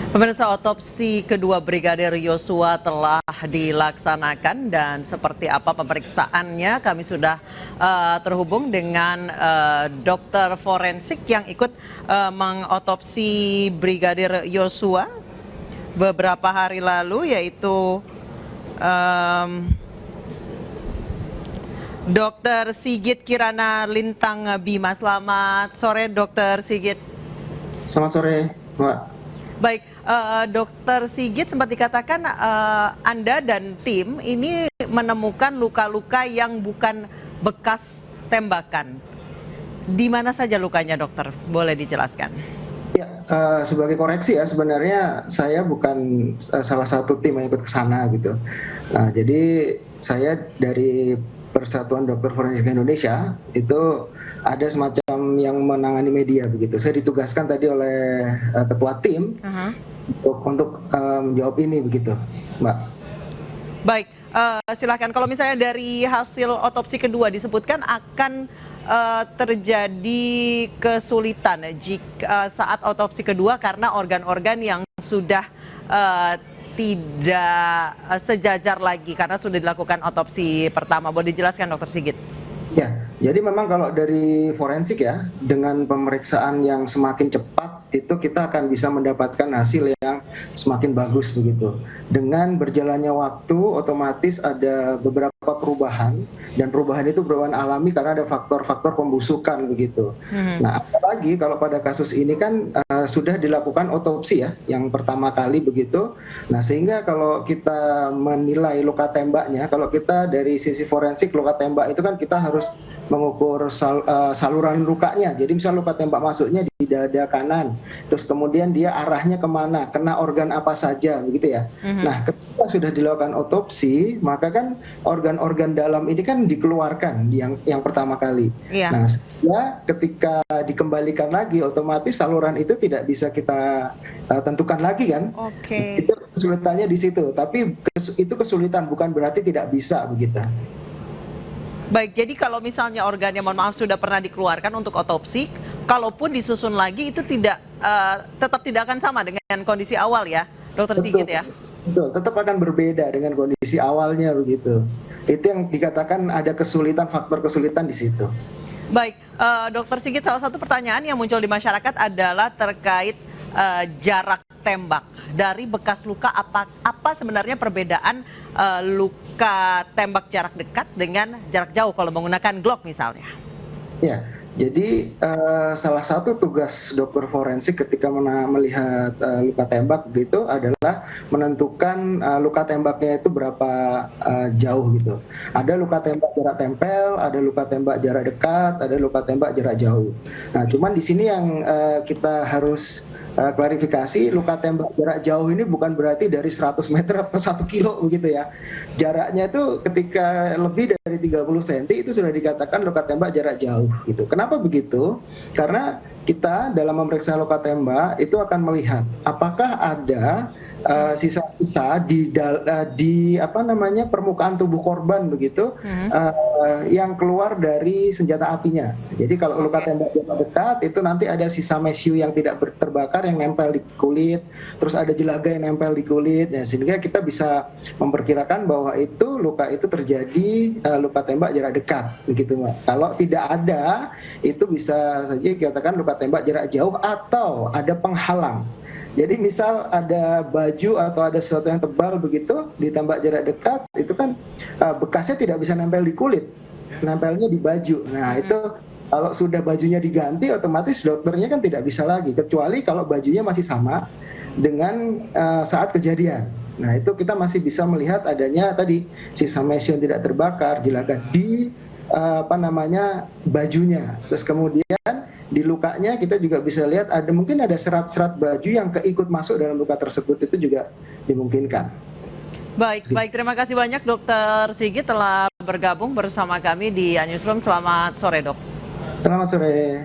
Pemirsa, otopsi kedua Brigadir Yosua telah dilaksanakan dan seperti apa pemeriksaannya kami sudah terhubung dengan dokter forensik yang ikut mengotopsi Brigadir Yosua beberapa hari lalu, yaitu Dr. Sigit Kirana Lintang Bima. Selamat sore, Dr. Sigit. Selamat sore, Mbak. Baik, Dokter Sigit, sempat dikatakan Anda dan tim ini menemukan luka-luka yang bukan bekas tembakan. Di mana saja lukanya, dokter? Boleh dijelaskan? Ya, sebagai koreksi ya, sebenarnya saya bukan salah satu tim yang ikut ke sana gitu. Nah, jadi saya dari Persatuan Dokter Forensik Indonesia itu ada semacam yang menangani media begitu. Saya ditugaskan tadi oleh ketua tim untuk menjawab ini begitu, Mbak. Baik, silakan. Kalau misalnya dari hasil otopsi kedua disebutkan akan terjadi kesulitan jika saat otopsi kedua karena organ-organ yang sudah tidak sejajar lagi karena sudah dilakukan otopsi pertama. Boleh dijelaskan, Dokter Sigit? Ya, jadi memang kalau dari forensik ya, dengan pemeriksaan yang semakin cepat itu kita akan bisa mendapatkan hasil yang semakin bagus begitu. Dengan berjalannya waktu otomatis ada beberapa perubahan, dan perubahan itu perubahan alami karena ada faktor-faktor pembusukan begitu. Nah, apalagi kalau pada kasus ini kan sudah dilakukan otopsi ya, yang pertama kali begitu. Nah, sehingga kalau kita menilai luka tembaknya, kalau kita dari sisi forensik luka tembak itu kan kita harus mengukur saluran lukanya. Jadi misal luka tembak masuknya di dada kanan, terus kemudian dia arahnya kemana, kena organ apa saja begitu ya. Nah, ketika sudah dilakukan otopsi, maka kan organ-organ dalam ini kan dikeluarkan yang pertama kali. Nah, sehingga ketika dikembalikan lagi, otomatis saluran itu tidak bisa kita tentukan lagi kan. Itu kesulitannya di situ. Tapi itu kesulitan, bukan berarti tidak bisa begitu. Baik, jadi kalau misalnya organnya, mohon maaf, sudah pernah dikeluarkan untuk otopsi, kalaupun disusun lagi itu tetap tidak akan sama dengan kondisi awal ya, Dokter Sigit ya? Betul, tetap akan berbeda dengan kondisi awalnya begitu. Itu yang dikatakan ada kesulitan, faktor kesulitan di situ. Baik, Dokter Sigit, salah satu pertanyaan yang muncul di masyarakat adalah terkait jarak tembak. Dari bekas luka, apa sebenarnya perbedaan luka tembak jarak dekat dengan jarak jauh kalau menggunakan Glock misalnya? Ya, jadi salah satu tugas dokter forensik ketika melihat luka tembak gitu adalah menentukan luka tembaknya itu berapa jauh gitu. Ada luka tembak jarak tempel, ada luka tembak jarak dekat, ada luka tembak jarak jauh. Nah, cuman di sini yang kita harus klarifikasi, luka tembak jarak jauh ini bukan berarti dari 100 meter atau 1 kilo begitu ya. Jaraknya itu ketika lebih dari 30 cm itu sudah dikatakan luka tembak jarak jauh gitu. Kenapa begitu? Karena kita dalam memeriksa luka tembak itu akan melihat apakah ada sisa-sisa di apa namanya permukaan tubuh korban begitu yang keluar dari senjata apinya. Jadi kalau luka tembak jarak dekat itu nanti ada sisa mesiu yang tidak terbakar yang nempel di kulit, terus ada jelaga yang nempel di kulit, ya, sehingga kita bisa memperkirakan bahwa itu luka itu terjadi luka tembak jarak dekat begitu, Mbak. Kalau tidak ada, itu bisa saja dikatakan luka tembak jarak jauh atau ada penghalang. Jadi misal ada baju atau ada sesuatu yang tebal begitu ditembak jarak dekat, itu kan bekasnya tidak bisa nempel di kulit, nempelnya di baju. Nah, itu kalau sudah bajunya diganti, otomatis dokternya kan tidak bisa lagi, kecuali kalau bajunya masih sama dengan saat kejadian. Nah, itu kita masih bisa melihat adanya tadi sisa mesiu yang tidak terbakar, jelaga di bajunya. Terus kemudian di lukanya kita juga bisa lihat mungkin ada serat-serat baju yang keikut masuk dalam luka tersebut, itu juga dimungkinkan. Baik, terima kasih banyak Dokter Sigit telah bergabung bersama kami di Newsroom. Selamat sore, Dok. Selamat sore.